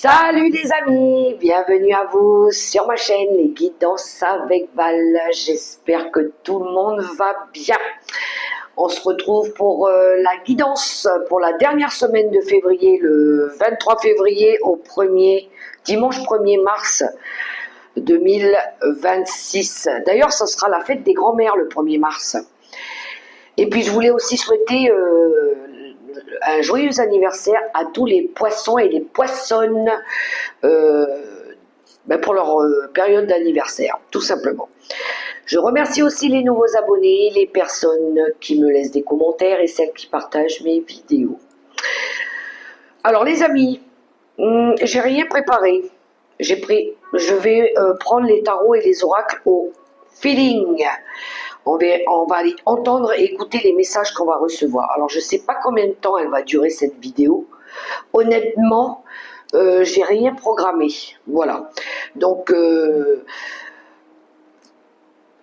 Salut les amis, bienvenue à vous sur ma chaîne Les Guidances avec Val. J'espère que tout le monde va bien. On se retrouve pour la guidance pour la dernière semaine de février, le 23 février au dimanche 1er mars 2026. D'ailleurs, ce sera la fête des grands-mères le 1er mars. Et puis je voulais aussi souhaiter un joyeux anniversaire à tous les poissons et les poissonnes pour leur période d'anniversaire, tout simplement. Je remercie aussi les nouveaux abonnés, les personnes qui me laissent des commentaires et celles qui partagent mes vidéos. Alors les amis, j'ai rien préparé. Je vais prendre les tarots et les oracles au feeling. On va aller entendre et écouter les messages qu'on va recevoir. Alors, je ne sais pas combien de temps elle va durer cette vidéo. Honnêtement, j'ai rien programmé. Voilà. Donc,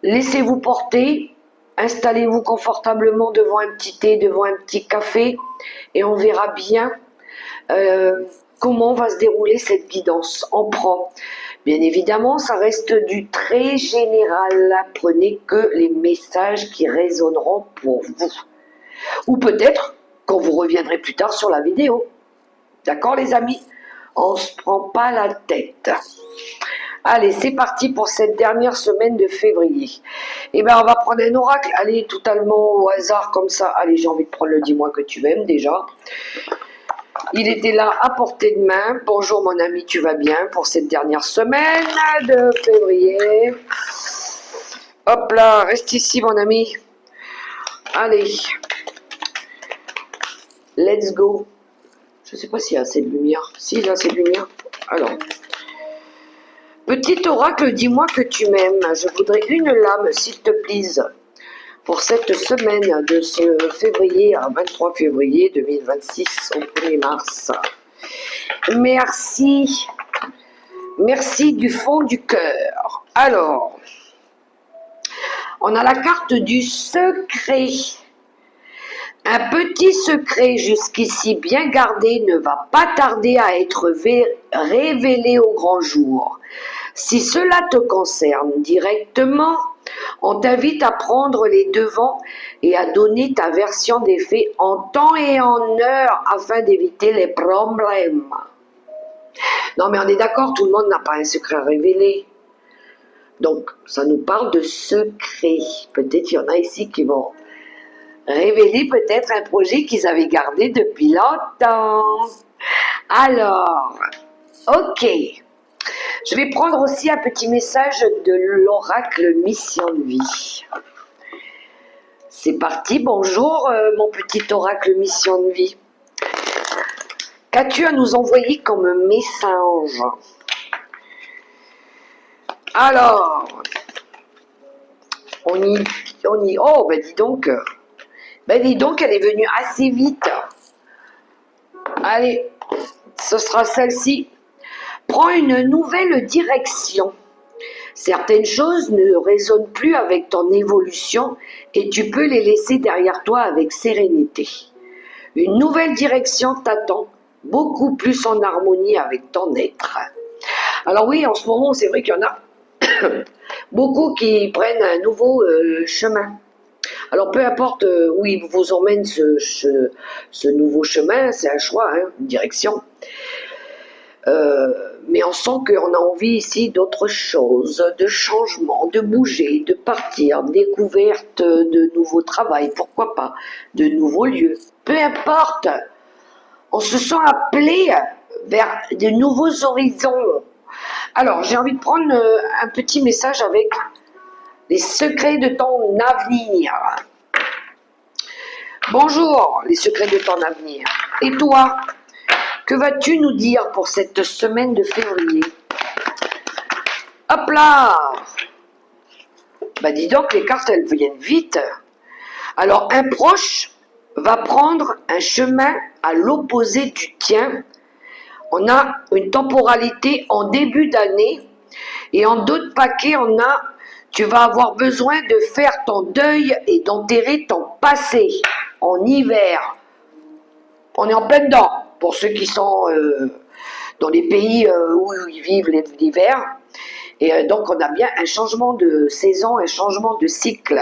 laissez-vous porter. Installez-vous confortablement devant un petit thé, devant un petit café. Et on verra bien comment va se dérouler cette guidance. On prend. Bien évidemment, ça reste du très général. Prenez que les messages qui résonneront pour vous. Ou peut-être quand vous reviendrez plus tard sur la vidéo. D'accord les amis? On ne se prend pas la tête. Allez, c'est parti pour cette dernière semaine de février. Eh bien, on va prendre un oracle. Allez, totalement au hasard comme ça. Allez, j'ai envie de prendre le dis-moi que tu m'aimes déjà. Il était là à portée de main. Bonjour mon ami, tu vas bien pour cette dernière semaine de février. Hop là, reste ici mon ami. Allez. Let's go. Je ne sais pas s'il y a assez de lumière. Si, il y a assez de lumière. Alors. Petit oracle, dis-moi que tu m'aimes. Je voudrais une lame, s'il te plaît, pour cette semaine de ce février à 23 février 2026 au 1er mars. Merci. Merci du fond du cœur. Alors, on a la carte du secret. Un petit secret jusqu'ici bien gardé ne va pas tarder à être révélé au grand jour. Si cela te concerne directement, on t'invite à prendre les devants et à donner ta version des faits en temps et en heure afin d'éviter les problèmes. Non mais on est d'accord, tout le monde n'a pas un secret à révéler. Donc ça nous parle de secret. Peut-être il y en a ici qui vont révéler peut-être un projet qu'ils avaient gardé depuis longtemps. Alors, ok. Je vais prendre aussi un petit message de l'oracle Mission de Vie. C'est parti, bonjour mon petit oracle Mission de Vie. Qu'as-tu à nous envoyer comme message? Alors, on y, oh ben dis donc, elle est venue assez vite. Allez, ce sera celle-ci. Prends une nouvelle direction. Certaines choses ne résonnent plus avec ton évolution et tu peux les laisser derrière toi avec sérénité. Une nouvelle direction t'attend, beaucoup plus en harmonie avec ton être. Alors oui, en ce moment, c'est vrai qu'il y en a beaucoup qui prennent un nouveau chemin. Alors peu importe où il vous emmène ce nouveau chemin, c'est un choix, hein, une direction. Mais on sent qu'on a envie ici d'autre chose, de changement, de bouger, de partir, découverte de nouveaux travail, pourquoi pas, de nouveaux lieux. Peu importe, on se sent appelé vers de nouveaux horizons. Alors, j'ai envie de prendre un petit message avec les secrets de ton avenir. Bonjour, les secrets de ton avenir. Et toi, que vas-tu nous dire pour cette semaine de février? Hop là! Bah dis donc, les cartes, elles viennent vite. Alors, un proche va prendre un chemin à l'opposé du tien. On a une temporalité en début d'année et en d'autres paquets, tu vas avoir besoin de faire ton deuil et d'enterrer ton passé en hiver. On est en plein dedans pour ceux qui sont dans les pays où ils vivent l'hiver. Et donc, on a bien un changement de saison, un changement de cycle.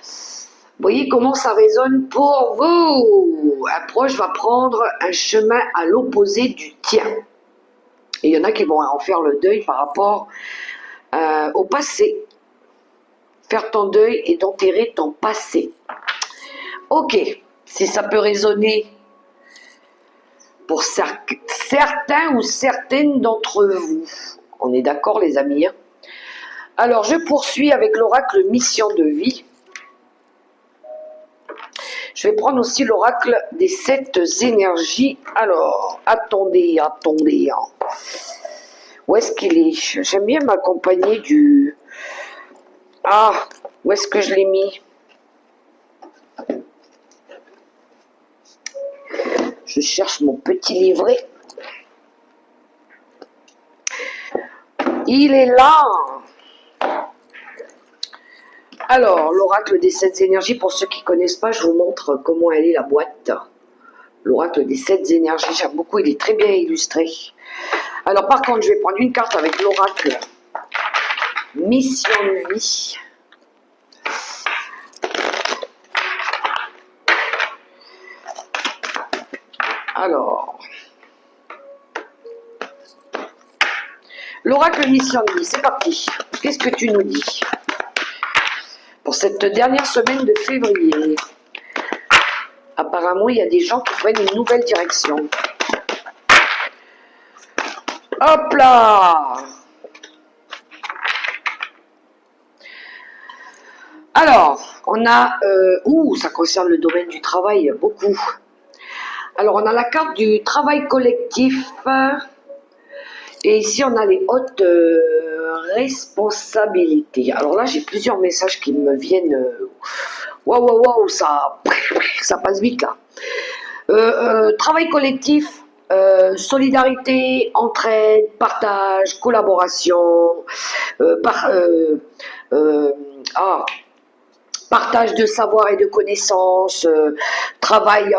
Vous voyez comment ça résonne pour vous. Un proche va prendre un chemin à l'opposé du tien. Et il y en a qui vont en faire le deuil par rapport au passé. Faire ton deuil et d'enterrer ton passé. Ok, si ça peut résonner pour certains ou certaines d'entre vous. On est d'accord les amis, hein? Alors je poursuis avec l'oracle mission de vie. Je vais prendre aussi l'oracle des 7 énergies. Alors, attendez. Où est-ce qu'il est? J'aime bien m'accompagner du... Ah, où est-ce que je l'ai mis? Je cherche mon petit livret. Il est là. Alors, l'oracle des 7 énergies, pour ceux qui ne connaissent pas, je vous montre comment elle est la boîte. L'oracle des 7 énergies, j'aime beaucoup, il est très bien illustré. Alors par contre, je vais prendre une carte avec l'oracle mission de vie. Alors, l'oracle mission de vie, c'est parti. Qu'est-ce que tu nous dis pour cette dernière semaine de février? Apparemment, il y a des gens qui prennent une nouvelle direction. Hop là! Alors, on a... ça concerne le domaine du travail, beaucoup. Alors, on a la carte du travail collectif. Et ici, on a les hautes responsabilités. Alors là, j'ai plusieurs messages qui me viennent... Waouh, ça passe vite là. Travail collectif, solidarité, entraide, partage, collaboration, partage de savoir et de connaissances, travail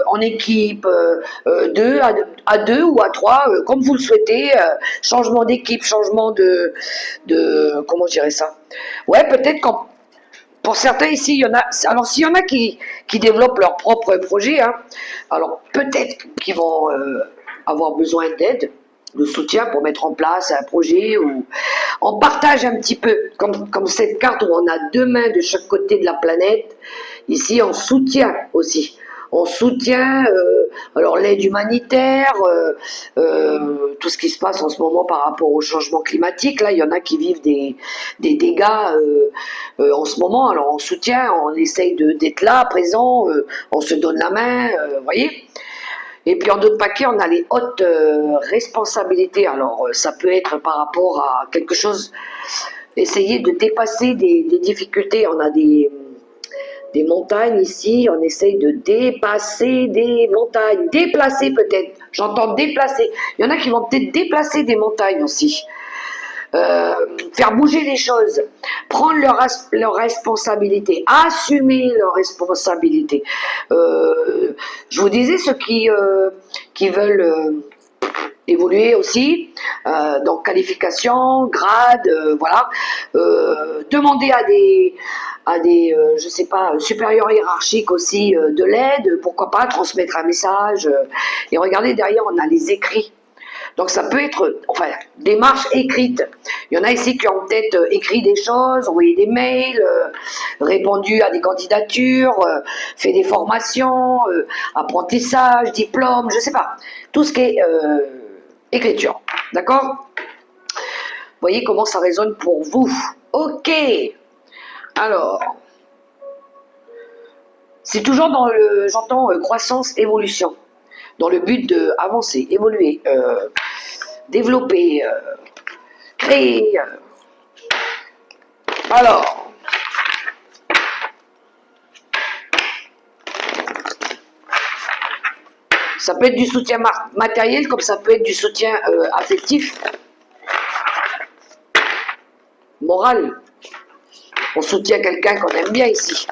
en équipe, à deux ou à trois, comme vous le souhaitez, changement d'équipe, changement de comment je dirais ça? Ouais, peut-être quand pour certains ici, il y en a. Alors, s'il y en a qui développent leur propre projet, hein, alors peut-être qu'ils vont avoir besoin d'aide, de soutien pour mettre en place un projet, ou on partage un petit peu, comme cette carte où on a 2 mains de chaque côté de la planète. Ici, on soutient aussi. On soutient alors l'aide humanitaire, tout ce qui se passe en ce moment par rapport au changement climatique. Là, il y en a qui vivent des dégâts en ce moment. Alors on soutient, on essaye d'être là, présent, on se donne la main, vous voyez. Et puis en d'autres paquets, on a les hautes responsabilités. Alors ça peut être par rapport à quelque chose, essayer de dépasser des difficultés. On a des montagnes ici, on essaye de dépasser des montagnes, déplacer peut-être, j'entends déplacer, il y en a qui vont peut-être déplacer des montagnes aussi, faire bouger les choses, prendre leur responsabilité, assumer leur responsabilité. Je vous disais, ceux qui veulent évoluer aussi, donc qualification, grade, voilà, demander à des je sais pas, supérieurs hiérarchiques aussi de l'aide, pourquoi pas transmettre un message. Et regardez, derrière, on a les écrits. Donc ça peut être, enfin, démarche écrite. Il y en a ici qui ont peut-être écrit des choses, envoyé des mails, répondu à des candidatures, fait des formations, apprentissage, diplôme, je sais pas. Tout ce qui est écriture. D'accord? Vous voyez comment ça résonne pour vous. Ok. Alors, c'est toujours dans le, j'entends, croissance, évolution. Dans le but d'avancer, évoluer, développer, créer. Alors, ça peut être du soutien matériel, comme ça peut être du soutien affectif, moral. On soutient quelqu'un qu'on aime bien ici,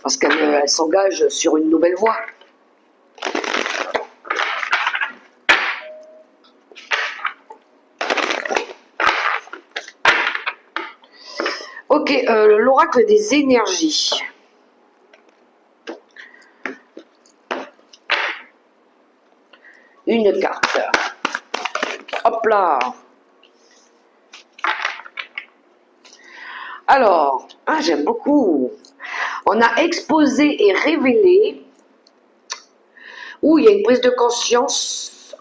parce qu'elle s'engage sur une nouvelle voie. Ok, l'oracle des énergies. Une carte. Hop là. Alors, j'aime beaucoup. On a exposé et révélé où il y a une prise de conscience.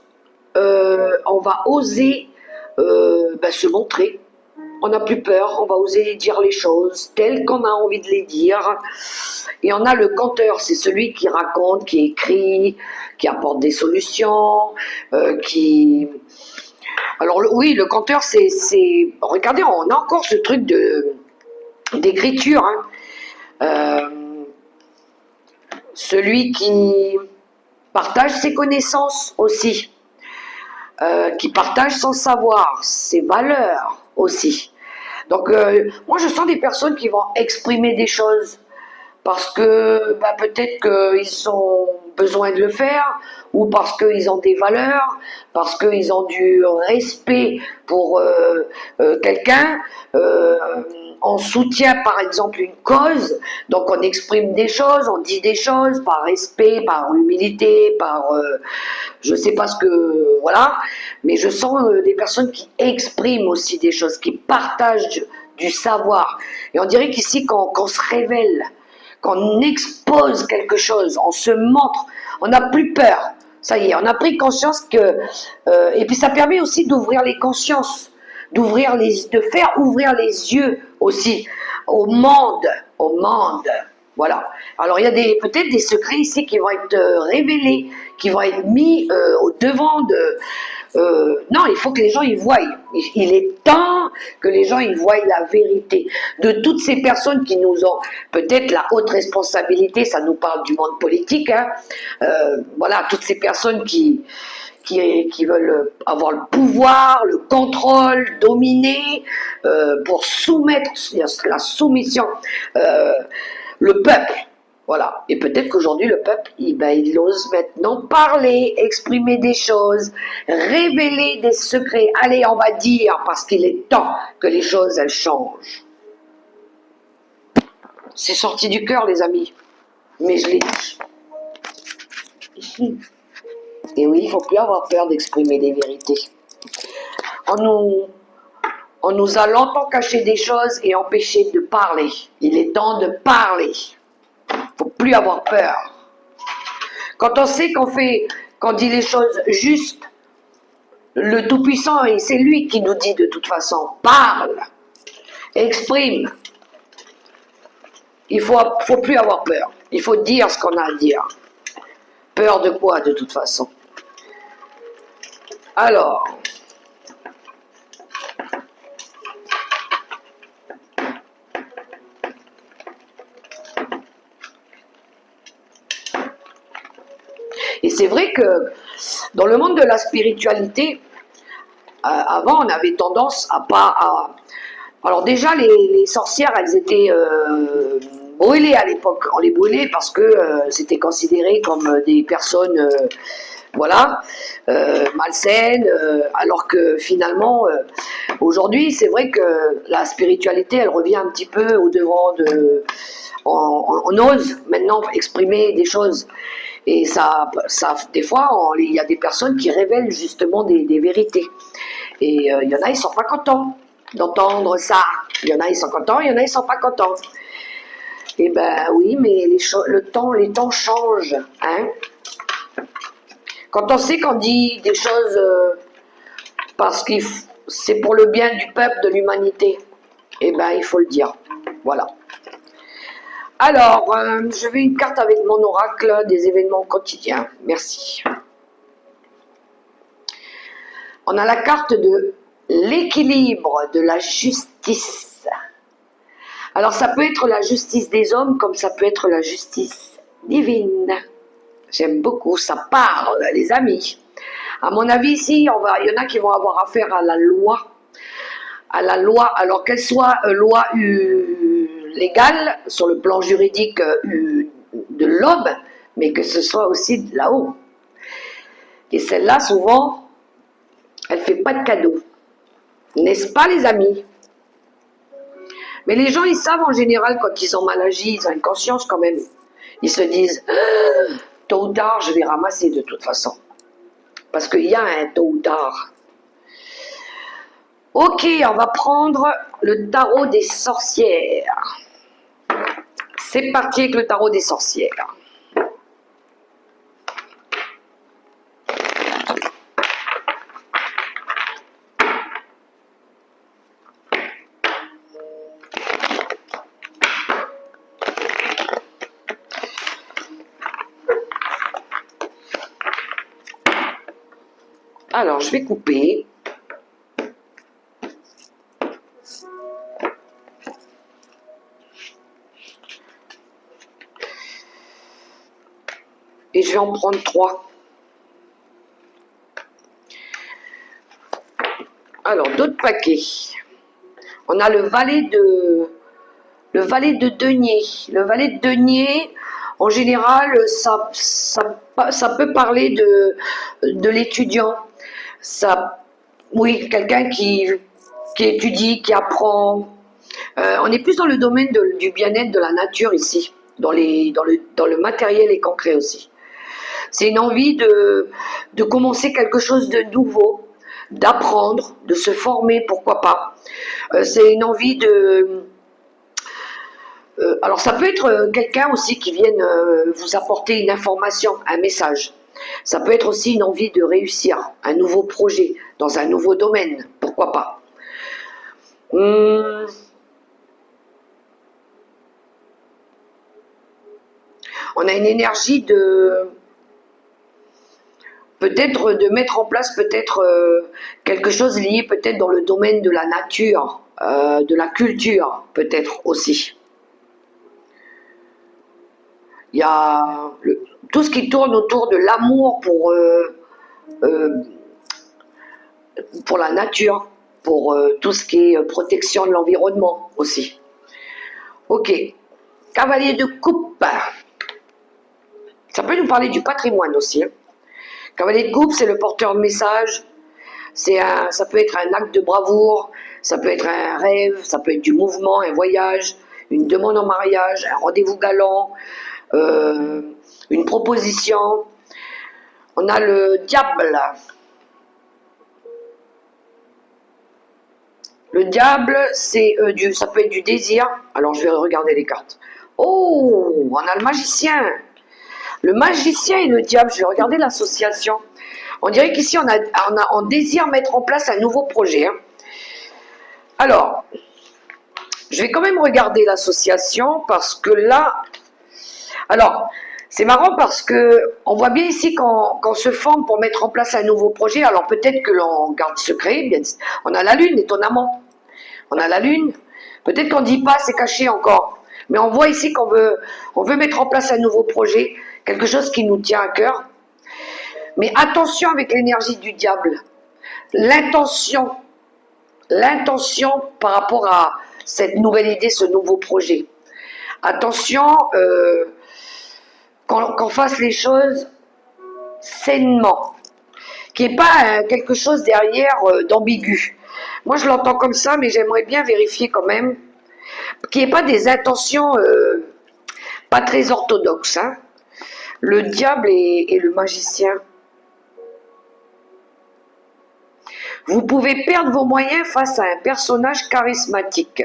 On va oser se montrer. On n'a plus peur, on va oser dire les choses telles qu'on a envie de les dire. Et on a le conteur, c'est celui qui raconte, qui écrit, qui apporte des solutions, qui... Alors oui, le conteur, c'est... Regardez, on a encore ce truc d'écriture. Celui qui partage ses connaissances aussi, qui partage son savoir, ses valeurs aussi. Donc, moi, je sens des personnes qui vont exprimer des choses parce que peut-être qu'ils ont besoin de le faire, ou parce qu'ils ont des valeurs, parce qu'ils ont du respect pour quelqu'un. On soutient par exemple une cause, donc on exprime des choses, on dit des choses par respect, par humilité, par je sais pas ce que, voilà, mais je sens des personnes qui expriment aussi des choses, qui partagent du savoir. Et on dirait qu'ici, quand on se révèle, quand on expose quelque chose, on se montre, on n'a plus peur. Ça y est, on a pris conscience que... et puis ça permet aussi d'ouvrir les consciences, de faire ouvrir les yeux aussi au monde, au monde. Voilà. Alors il y a peut-être des secrets ici qui vont être révélés, qui vont être mis au devant de... non, il faut que les gens y voient. Il est temps que les gens y voient la vérité. De toutes ces personnes qui nous ont peut-être la haute responsabilité, ça nous parle du monde politique, hein, voilà, toutes ces personnes qui veulent avoir le pouvoir, le contrôle, dominer, pour soumettre, la soumission, le peuple. Voilà. Et peut-être qu'aujourd'hui, le peuple, il ose maintenant parler, exprimer des choses, révéler des secrets. Allez, on va dire, parce qu'il est temps que les choses, elles changent. C'est sorti du cœur, les amis. Mais je l'ai dit. Ici. Et oui, il ne faut plus avoir peur d'exprimer des vérités. On nous a longtemps caché des choses et empêché de parler. Il est temps de parler. Il ne faut plus avoir peur. Quand on sait qu'on dit les choses justes, le Tout-Puissant, et c'est lui qui nous dit de toute façon, parle, exprime. Il ne faut plus avoir peur. Il faut dire ce qu'on a à dire. Peur de quoi, de toute façon? Alors, et c'est vrai que dans le monde de la spiritualité, avant on avait tendance à pas... Alors déjà les sorcières, elles étaient brûlées à l'époque. On les brûlait parce que c'était considéré comme des personnes... voilà, malsaines, alors que finalement, aujourd'hui, c'est vrai que la spiritualité, elle revient un petit peu au devant de... On ose maintenant exprimer des choses. Et ça des fois, il y a des personnes qui révèlent justement des vérités. Et il y en a, ils sont pas contents d'entendre ça. Il y en a, ils sont contents, il y en a, ils sont pas contents. Et ben oui, mais les temps changent, hein. Quand on sait qu'on dit des choses parce que c'est pour le bien du peuple, de l'humanité, eh ben il faut le dire. Voilà. Alors, je vais une carte avec mon oracle des événements quotidiens. Merci. On a la carte de l'équilibre, de la justice. Alors, ça peut être la justice des hommes comme ça peut être la justice divine. J'aime beaucoup, ça parle, les amis. À mon avis, ici, il y en a qui vont avoir affaire à la loi. Alors qu'elle soit loi légale, sur le plan juridique de l'homme, mais que ce soit aussi de là-haut. Et celle-là, souvent, elle ne fait pas de cadeau. N'est-ce pas, les amis? Mais les gens, ils savent en général quand ils ont mal agi, ils ont une conscience quand même. Ils se disent, ah, tôt ou tard, je vais ramasser de toute façon. Parce qu'il y a un tôt ou tard. Ok, on va prendre le tarot des sorcières. C'est parti avec le tarot des sorcières. Alors, je vais couper. Et je vais en prendre 3. Alors, d'autres paquets. On a le valet de denier. Le valet de denier, en général, ça peut parler de l'étudiant. Oui, quelqu'un qui étudie, qui apprend. On est plus dans le domaine du bien-être de la nature ici, dans le matériel et concret aussi. C'est une envie de commencer quelque chose de nouveau, d'apprendre, de se former, pourquoi pas. C'est une envie de... alors ça peut être quelqu'un aussi qui vienne vous apporter une information, un message. Ça peut être aussi une envie de réussir, un nouveau projet, dans un nouveau domaine, pourquoi pas. On a une énergie de... peut-être de mettre en place peut-être quelque chose lié peut-être dans le domaine de la nature, de la culture peut-être aussi. Il y a tout ce qui tourne autour de l'amour pour la nature, pour tout ce qui est protection de l'environnement aussi. Ok, cavalier de coupe. Ça peut nous parler du patrimoine aussi. Hein. Cavalier de coupe, c'est le porteur de message. Ça peut être un acte de bravoure, ça peut être un rêve, ça peut être du mouvement, un voyage, une demande en mariage, un rendez-vous galant, une proposition. On a le diable. Le diable, ça peut être du désir. Alors je vais regarder les cartes. Oh, on a le magicien. Le magicien et le diable, je vais regarder l'association. On dirait qu'ici, on désire mettre en place un nouveau projet. Hein. Alors, je vais quand même regarder l'association parce que là... Alors, c'est marrant parce que on voit bien ici qu'on se forme pour mettre en place un nouveau projet. Alors peut-être que l'on garde secret. Bien, on a la lune, étonnamment. On a la lune. Peut-être qu'on ne dit pas, c'est caché encore. Mais on voit ici qu'on veut mettre en place un nouveau projet, quelque chose qui nous tient à cœur. Mais attention avec l'énergie du diable. L'intention par rapport à cette nouvelle idée, ce nouveau projet. Attention qu'on fasse les choses sainement. Qu'il n'y ait pas quelque chose derrière d'ambigu. Moi, je l'entends comme ça, mais j'aimerais bien vérifier quand même qu'il n'y ait pas des intentions pas très orthodoxes. Hein. Le diable et le magicien. Vous pouvez perdre vos moyens face à un personnage charismatique.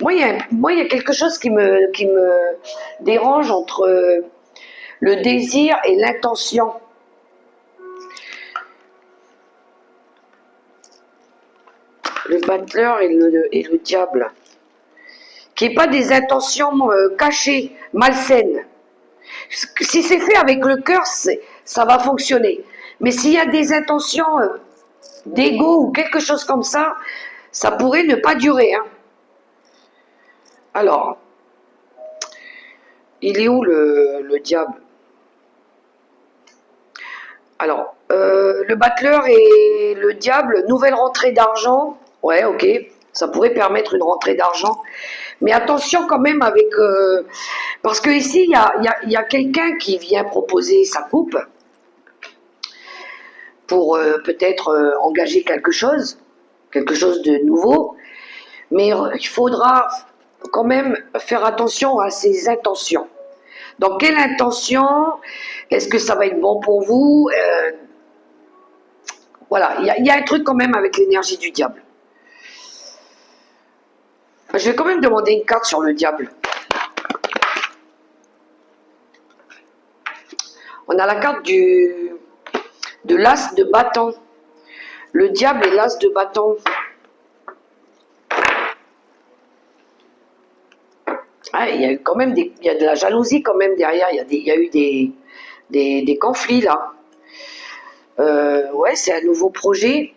Moi, il y a quelque chose qui me dérange entre le désir et l'intention. Le battleur et le diable. Qu'il n'y ait pas des intentions cachées, malsaines. Si c'est fait avec le cœur, ça va fonctionner. Mais s'il y a des intentions d'ego ou quelque chose comme ça pourrait ne pas durer. Hein. Alors, il est où le diable? Alors, le battleur et le diable, nouvelle rentrée d'argent. Ouais, ok, ça pourrait permettre une rentrée d'argent. Mais attention quand même avec... parce que ici, il y a quelqu'un qui vient proposer sa coupe pour peut-être engager quelque chose quelque chose de nouveau, mais il faudra quand même faire attention à ses intentions. Dans quelle intention? Est-ce que ça va être bon pour vous? Voilà, il y a un truc quand même avec l'énergie du diable. Je vais quand même demander une carte sur le diable. On a la carte de l'as de bâton. Le diable et l'as de bâton. Ah, il y a eu quand même il y a de la jalousie quand même derrière. Il y a eu des conflits là. Ouais, c'est un nouveau projet.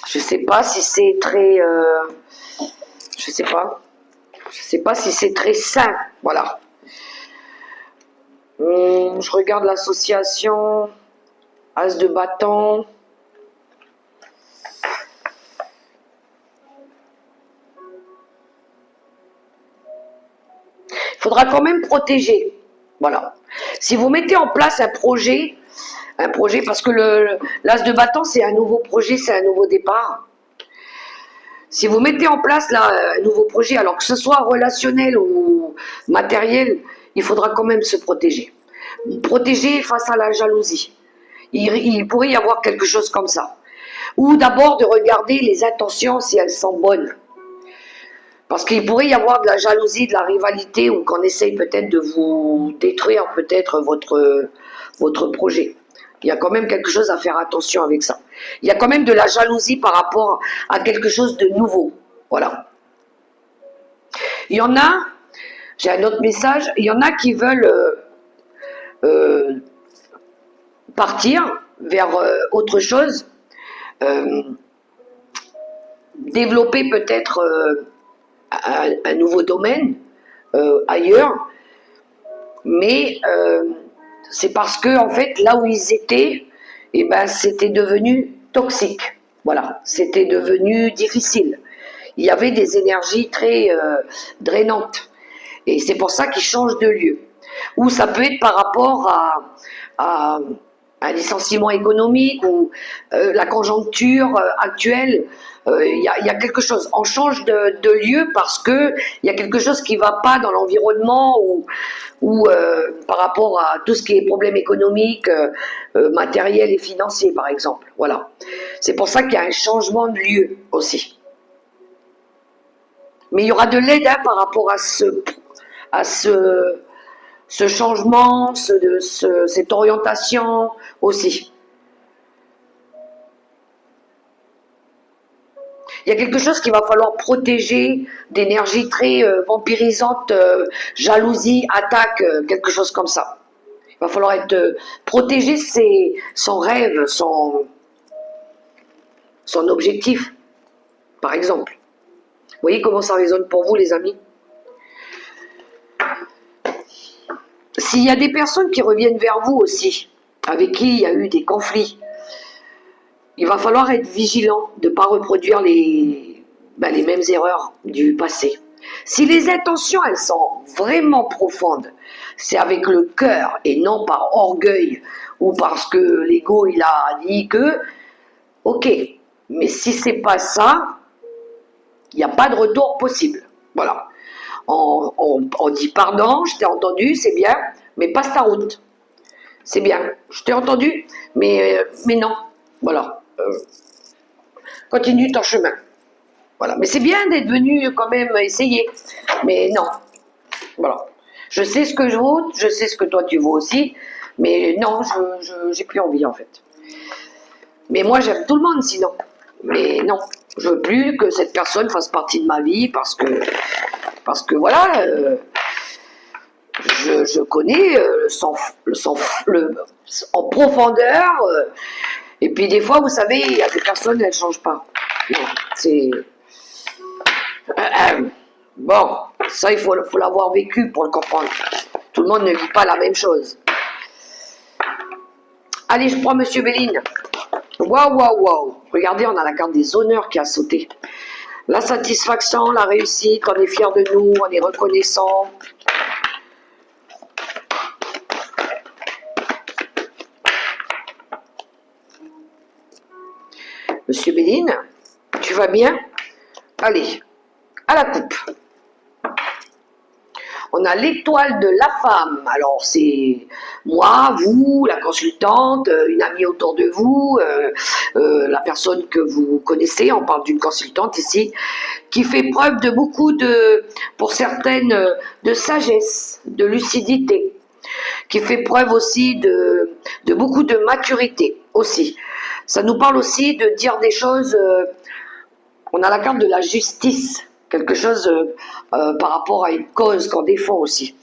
Je sais pas si c'est très, je sais pas. Je sais pas si c'est très sain. Voilà. Je regarde l'association. As de bâton. Il faudra quand même protéger. Voilà. Si vous mettez en place un projet parce que l'as de bâton, c'est un nouveau projet, c'est un nouveau départ. Si vous mettez en place là, un nouveau projet, alors que ce soit relationnel ou matériel, il faudra quand même se protéger. Protéger face à la jalousie. Il pourrait y avoir quelque chose comme ça. Ou d'abord de regarder les intentions si elles sont bonnes. Parce qu'il pourrait y avoir de la jalousie, de la rivalité, ou qu'on essaye peut-être de vous détruire peut-être votre projet. Il y a quand même quelque chose à faire attention avec ça. Il y a quand même de la jalousie par rapport à quelque chose de nouveau. Voilà. Il y en a, j'ai un autre message, il y en a qui veulent partir vers autre chose, développer peut-être un nouveau domaine ailleurs, mais c'est parce que en fait là où ils étaient, eh ben c'était devenu toxique. Voilà, c'était devenu difficile. Il y avait des énergies très drainantes, et c'est pour ça qu'ils changent de lieu. Ou ça peut être par rapport à un licenciement économique ou la conjoncture actuelle. Il y a quelque chose. On change de lieu parce que il y a quelque chose qui ne va pas dans l'environnement ou par rapport à tout ce qui est problème économique, matériel et financier, par exemple. Voilà. C'est pour ça qu'il y a un changement de lieu aussi. Mais il y aura de l'aide par rapport à ce changement, cette orientation aussi. Il y a quelque chose qu'il va falloir protéger d'énergie très vampirisante, jalousie, attaque, quelque chose comme ça. Il va falloir être protéger son rêve, son objectif, par exemple. Vous voyez comment ça résonne pour vous, les amis? S'il y a des personnes qui reviennent vers vous aussi, avec qui il y a eu des conflits, il va falloir être vigilant de ne pas reproduire les mêmes erreurs du passé. Si les intentions, elles sont vraiment profondes, c'est avec le cœur et non par orgueil ou parce que l'ego, il a dit que, ok, mais si c'est pas ça, il n'y a pas de retour possible. Voilà. On dit pardon, je t'ai entendu, c'est bien, mais passe ta route. C'est bien, je t'ai entendu, mais non. Voilà. Continue ton chemin. Voilà. Mais c'est bien d'être venu quand même essayer. Mais non. Voilà. Je sais ce que je vaux, je sais ce que toi tu vaux aussi, mais non, j'ai plus envie en fait. Mais moi j'aime tout le monde sinon. Mais non, je veux plus que cette personne fasse partie de ma vie parce que voilà, je connais en profondeur. Et puis des fois, vous savez, il y a des personnes, elles ne changent pas. Non, c'est... bon, ça, il faut l'avoir vécu pour le comprendre. Tout le monde ne vit pas la même chose. Allez, je prends Monsieur Béline. Waouh, waouh, waouh. Regardez, on a la carte des honneurs qui a sauté. La satisfaction, la réussite, on est fiers de nous, on est reconnaissant. Monsieur Béline, tu vas bien? Allez, à la coupe. On a l'étoile de la femme. Alors, c'est moi, vous, la consultante, une amie autour de vous, la personne que vous connaissez, on parle d'une consultante ici, qui fait preuve de beaucoup de, pour certaines, de sagesse, de lucidité, qui fait preuve aussi de beaucoup de maturité aussi. Ça nous parle aussi de dire des choses, on a la carte de la justice, quelque chose par rapport à une cause qu'on défend aussi.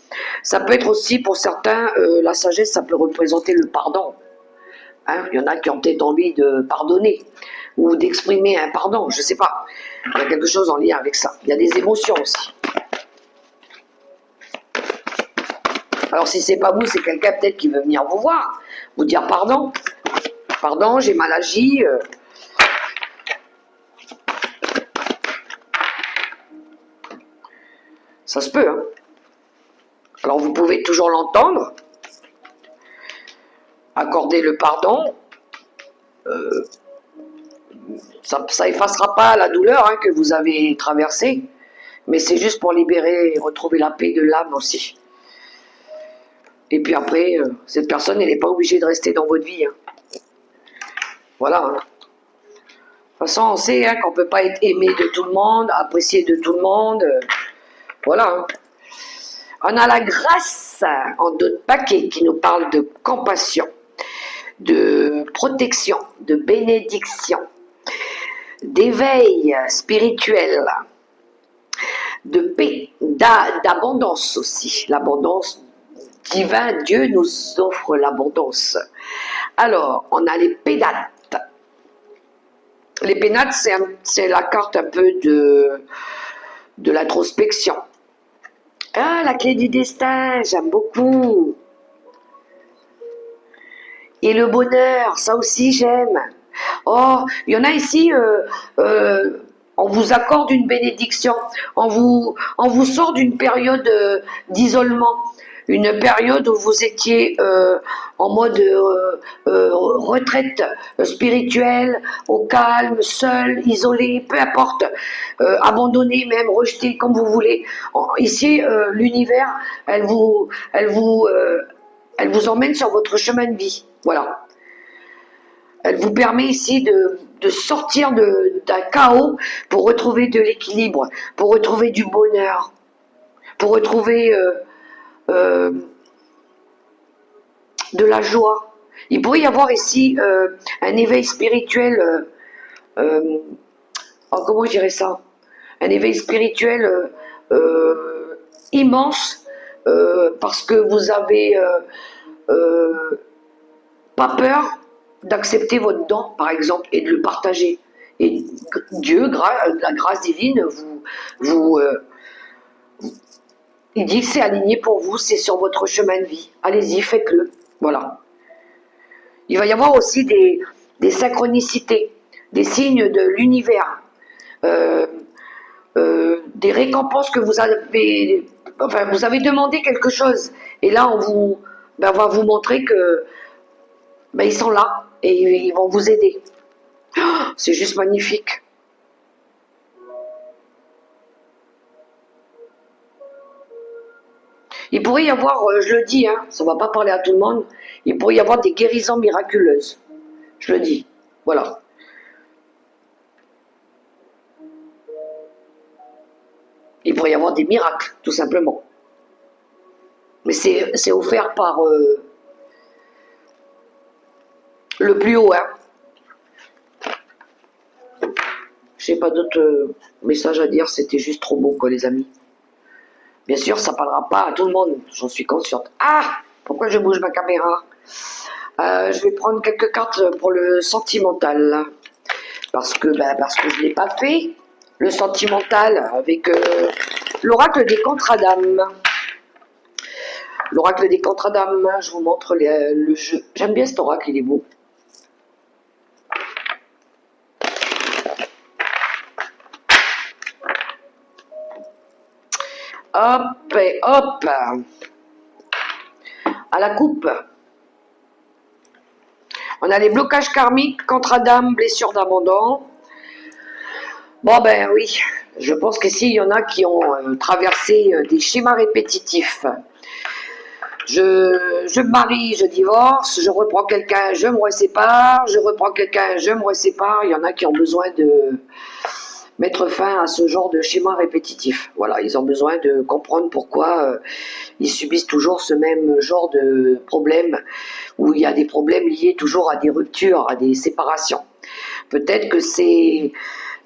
Ça peut être aussi pour certains, la sagesse, ça peut représenter le pardon. Hein, il y en a qui ont peut-être envie de pardonner ou d'exprimer un pardon, je ne sais pas. Il y a quelque chose en lien avec ça. Il y a des émotions aussi. Alors si c'est pas vous, c'est quelqu'un peut-être qui veut venir vous voir, vous dire pardon. Pardon, j'ai mal agi. Ça se peut, hein. Alors vous pouvez toujours l'entendre, accorder le pardon, ça effacera pas la douleur que vous avez traversée, mais c'est juste pour libérer et retrouver la paix de l'âme aussi. Et puis après, cette personne, elle n'est pas obligée de rester dans votre vie. Hein. Voilà. Hein. De toute façon, on sait qu'on ne peut pas être aimé de tout le monde, apprécié de tout le monde. Voilà. Hein. On a la grâce en d'autres paquets qui nous parle de compassion, de protection, de bénédiction, d'éveil spirituel, de paix, d'abondance aussi. L'abondance divine, Dieu nous offre l'abondance. Alors, on a les pénates. Les pénates, c'est la carte un peu de l'introspection. Ah, la clé du destin, j'aime beaucoup. Et le bonheur, ça aussi j'aime. Oh, il y en a ici, on vous accorde une bénédiction, on vous sort d'une période d'isolement, une période où vous étiez en mode retraite spirituelle, au calme, seul, isolé, peu importe, abandonné même, rejeté, comme vous voulez. Ici, l'univers, elle vous emmène sur votre chemin de vie. Voilà. Elle vous permet ici de sortir d'un chaos pour retrouver de l'équilibre, pour retrouver du bonheur, pour retrouver de la joie. Il pourrait y avoir ici un éveil spirituel, comment je dirais ça? Un éveil spirituel immense parce que vous avez pas peur d'accepter votre don, par exemple, et de le partager. Et Dieu, la grâce divine, il dit que c'est aligné pour vous, c'est sur votre chemin de vie. Allez-y, faites-le. Voilà. Il va y avoir aussi des synchronicités, des signes de l'univers, des récompenses que vous avez, enfin, vous avez demandé quelque chose, et là, on va vous montrer que ils sont là et ils vont vous aider. Oh, c'est juste magnifique. Il pourrait y avoir, je le dis, ça ne va pas parler à tout le monde, il pourrait y avoir des guérisons miraculeuses. Je le dis. Voilà. Il pourrait y avoir des miracles, tout simplement. Mais c'est offert par le plus haut. Je n'ai pas d'autres messages à dire, c'était juste trop beau, quoi, les amis. Bien sûr, ça ne parlera pas à tout le monde, j'en suis consciente. Ah, pourquoi je bouge ma caméra? Je vais prendre quelques cartes pour le sentimental. Parce que je ne l'ai pas fait, le sentimental, avec l'oracle des contrats d'âme. L'oracle des contrats d'âme, je vous montre le jeu. J'aime bien cet oracle, il est beau. Hop et hop. À la coupe. On On a les blocages karmiques, contre-âme, blessures d'abandon. Bon ben oui, je pense qu'ici, il y en a qui ont traversé des schémas répétitifs. Je me marie, je divorce, je reprends quelqu'un, je me resépare, je reprends quelqu'un, je me resépare. Il y en a qui ont besoin de mettre fin à ce genre de schéma répétitif. Voilà, ils ont besoin de comprendre pourquoi ils subissent toujours ce même genre de problème, où il y a des problèmes liés toujours à des ruptures, à des séparations. Peut-être que c'est...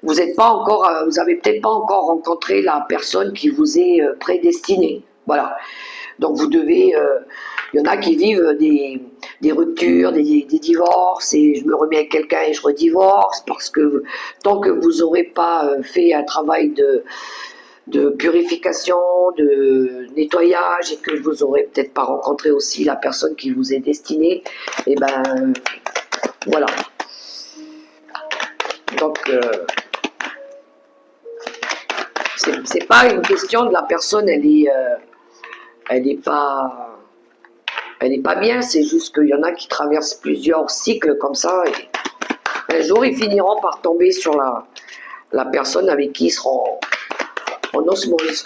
Vous n'êtes pas encore, vous avez peut-être pas encore rencontré la personne qui vous est prédestinée. Voilà. Donc vous devez, il y en a qui vivent des ruptures, des divorces, et je me remets avec quelqu'un et je redivorce, parce que tant que vous n'aurez pas fait un travail de purification, de nettoyage, et que vous n'aurez peut-être pas rencontré aussi la personne qui vous est destinée, et ben voilà. Donc c'est pas une question de la personne, elle est pas bien, c'est juste qu'il y en a qui traversent plusieurs cycles comme ça, et un jour ils finiront par tomber sur la personne avec qui ils seront en osmose.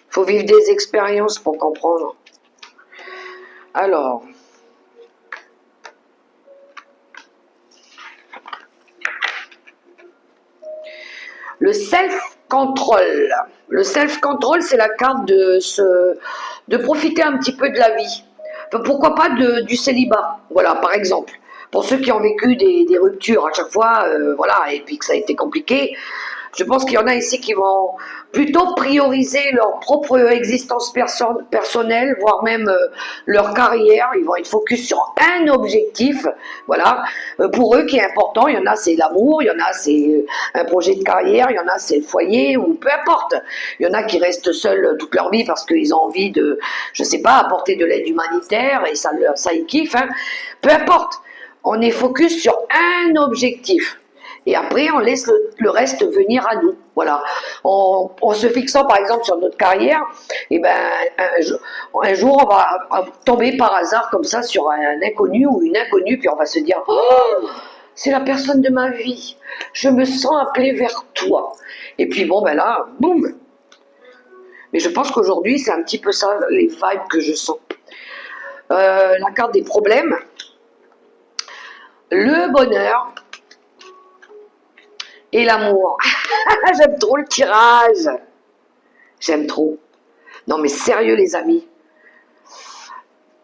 Faut vivre des expériences pour comprendre. Alors, le self-control. Le self-control, c'est la carte de profiter un petit peu de la vie. Enfin, pourquoi pas du célibat, voilà, par exemple. Pour ceux qui ont vécu des ruptures à chaque fois, voilà, et puis que ça a été compliqué, je pense qu'il y en a ici qui vont plutôt prioriser leur propre existence personnelle, voire même leur carrière. Ils vont être focus sur un objectif, voilà. Pour eux, qui est important, il y en a c'est l'amour, il y en a c'est un projet de carrière, il y en a c'est le foyer, ou peu importe. Il y en a qui restent seuls toute leur vie parce qu'ils ont envie de, je sais pas, apporter de l'aide humanitaire, et ça ils kiffent, hein. Peu importe. On est focus sur un objectif. Et après, on laisse le reste venir à nous. Voilà. En se fixant, par exemple, sur notre carrière, et ben, un jour, on va tomber par hasard comme ça sur un inconnu ou une inconnue, puis on va se dire, oh, c'est la personne de ma vie. Je me sens appelée vers toi. Et puis bon, ben là, boum. Mais je pense qu'aujourd'hui, c'est un petit peu ça, les vibes que je sens. La carte des problèmes. Le bonheur. Et l'amour. J'aime trop le tirage. J'aime trop. Non mais sérieux les amis.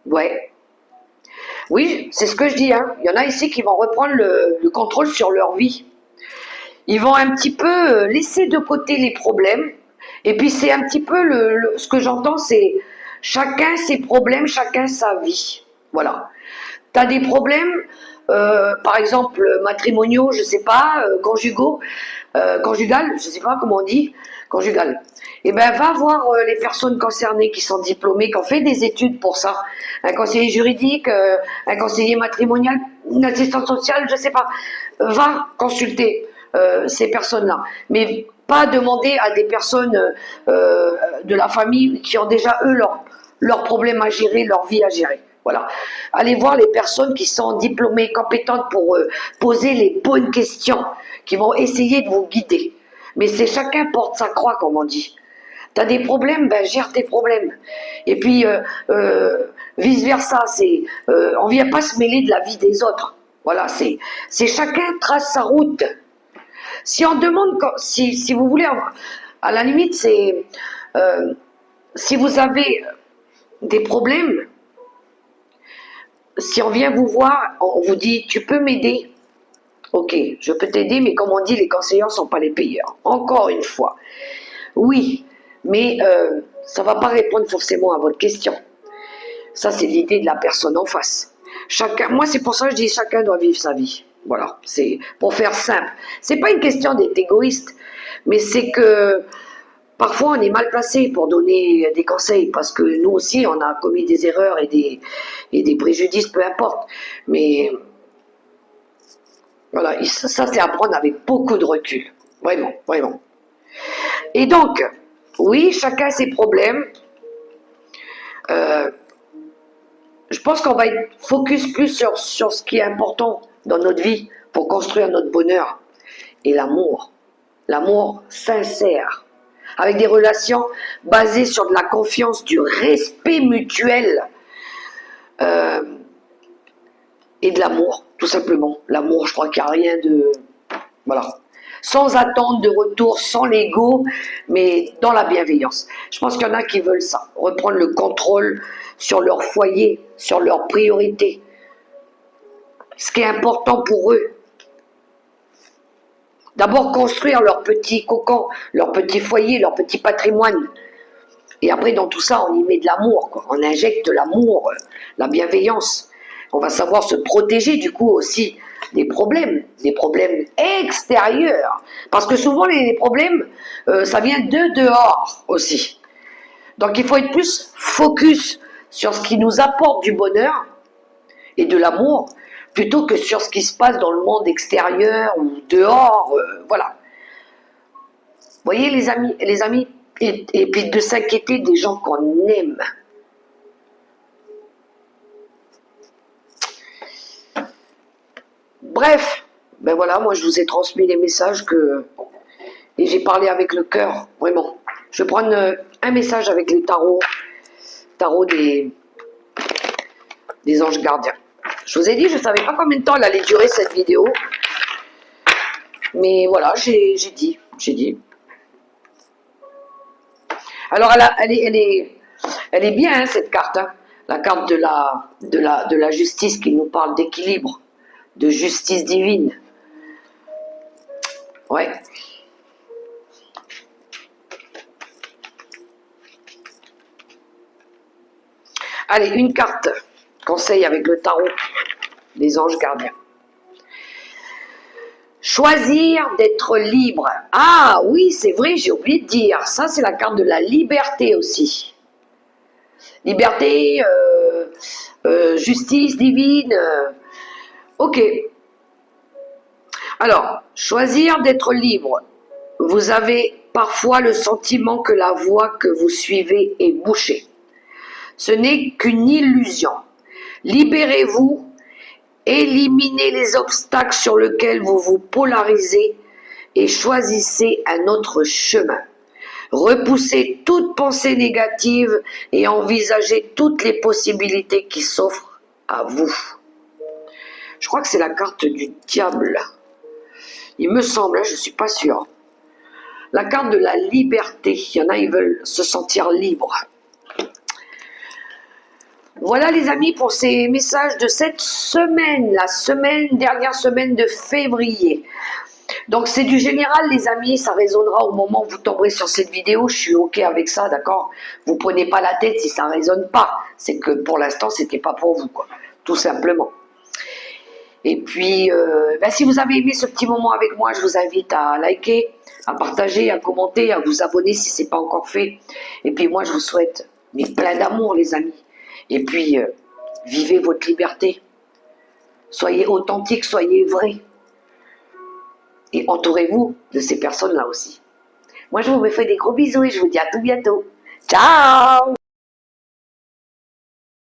Ouais. Oui, c'est ce que je dis. Hein. Il y en a ici qui vont reprendre le contrôle sur leur vie. Ils vont un petit peu laisser de côté les problèmes. Et puis c'est un petit peu ce que j'entends, c'est chacun ses problèmes, chacun sa vie. Voilà. Tu as des problèmes, par exemple matrimoniaux, je sais pas, conjugaux, conjugal, je sais pas comment on dit, conjugal. Eh ben va voir les personnes concernées qui sont diplômées, qui ont fait des études pour ça. Un conseiller juridique, un conseiller matrimonial, une assistante sociale, je sais pas. Va consulter ces personnes-là. Mais pas demander à des personnes de la famille qui ont déjà eux leurs problèmes à gérer, leur vie à gérer. Voilà. Allez voir les personnes qui sont diplômées, compétentes pour poser les bonnes questions, qui vont essayer de vous guider. Mais c'est chacun porte sa croix, comme on dit. T'as des problèmes, ben gère tes problèmes. Et puis vice versa, on vient pas se mêler de la vie des autres. Voilà, c'est chacun trace sa route. Si on demande, si vous voulez, à la limite, c'est si vous avez des problèmes. Si on vient vous voir, on vous dit « tu peux m'aider ?» Ok, je peux t'aider, mais comme on dit, les conseillers ne sont pas les payeurs. Encore une fois. Oui, mais ça ne va pas répondre forcément à votre question. Ça, c'est l'idée de la personne en face. Moi, c'est pour ça que je dis chacun doit vivre sa vie. Voilà, c'est pour faire simple. C'est pas une question d'être égoïste, mais c'est que parfois, on est mal placé pour donner des conseils, parce que nous aussi, on a commis des erreurs et des préjudices, peu importe. Mais voilà, ça c'est à prendre avec beaucoup de recul. Vraiment, vraiment. Et donc, oui, chacun a ses problèmes. pense qu'on va être focus plus sur ce qui est important dans notre vie pour construire notre bonheur. Et l'amour. L'amour sincère. Avec des relations basées sur de la confiance, du respect mutuel et de l'amour, tout simplement. L'amour, je crois qu'il n'y a rien de... Voilà. Sans attente de retour, sans l'ego, mais dans la bienveillance. Je pense qu'il y en a qui veulent ça, reprendre le contrôle sur leur foyer, sur leurs priorités. Ce qui est important pour eux. D'abord construire leur petit cocon, leur petit foyer, leur petit patrimoine. Et après, dans tout ça, on y met de l'amour, quoi. On injecte l'amour, la bienveillance. On va savoir se protéger, du coup, aussi des problèmes extérieurs. Parce que souvent, les problèmes, ça vient de dehors aussi. Donc, il faut être plus focus sur ce qui nous apporte du bonheur et de l'amour, plutôt que sur ce qui se passe dans le monde extérieur ou dehors, voilà. Vous voyez, les amis, et puis de s'inquiéter des gens qu'on aime. Bref, ben voilà, moi je vous ai transmis les messages et j'ai parlé avec le cœur, vraiment. Je vais prendre un message avec les tarots des anges gardiens. Je vous ai dit, je ne savais pas combien de temps elle allait durer cette vidéo. Mais voilà, j'ai dit. Alors, elle est bien, hein, cette carte. Hein. La carte de la justice qui nous parle d'équilibre, de justice divine. Ouais. Allez, une carte. Conseil avec le tarot des anges gardiens. Choisir d'être libre. Ah oui, c'est vrai, j'ai oublié de dire. Ça, c'est la carte de la liberté aussi. Liberté, justice divine. Ok. Alors, choisir d'être libre. Vous avez parfois le sentiment que la voie que vous suivez est bouchée. Ce n'est qu'une illusion. Libérez-vous, éliminez les obstacles sur lesquels vous vous polarisez et choisissez un autre chemin. Repoussez toute pensée négative et envisagez toutes les possibilités qui s'offrent à vous. Je crois que c'est la carte du diable. Il me semble, je ne suis pas sûre. La carte de la liberté. Il y en a, ils veulent se sentir libres. Voilà les amis pour ces messages de cette semaine, dernière semaine de février. Donc c'est du général les amis, ça résonnera au moment où vous tomberez sur cette vidéo, je suis ok avec ça, d'accord? Vous prenez pas la tête si ça résonne pas, c'est que pour l'instant c'était pas pour vous, quoi, tout simplement. Et puis, si vous avez aimé ce petit moment avec moi, je vous invite à liker, à partager, à commenter, à vous abonner si ce n'est pas encore fait. Et puis moi je vous souhaite plein d'amour les amis. Et puis, vivez votre liberté. Soyez authentique, soyez vrai. Et entourez-vous de ces personnes-là aussi. Moi, je vous fais des gros bisous et je vous dis à tout bientôt. Ciao!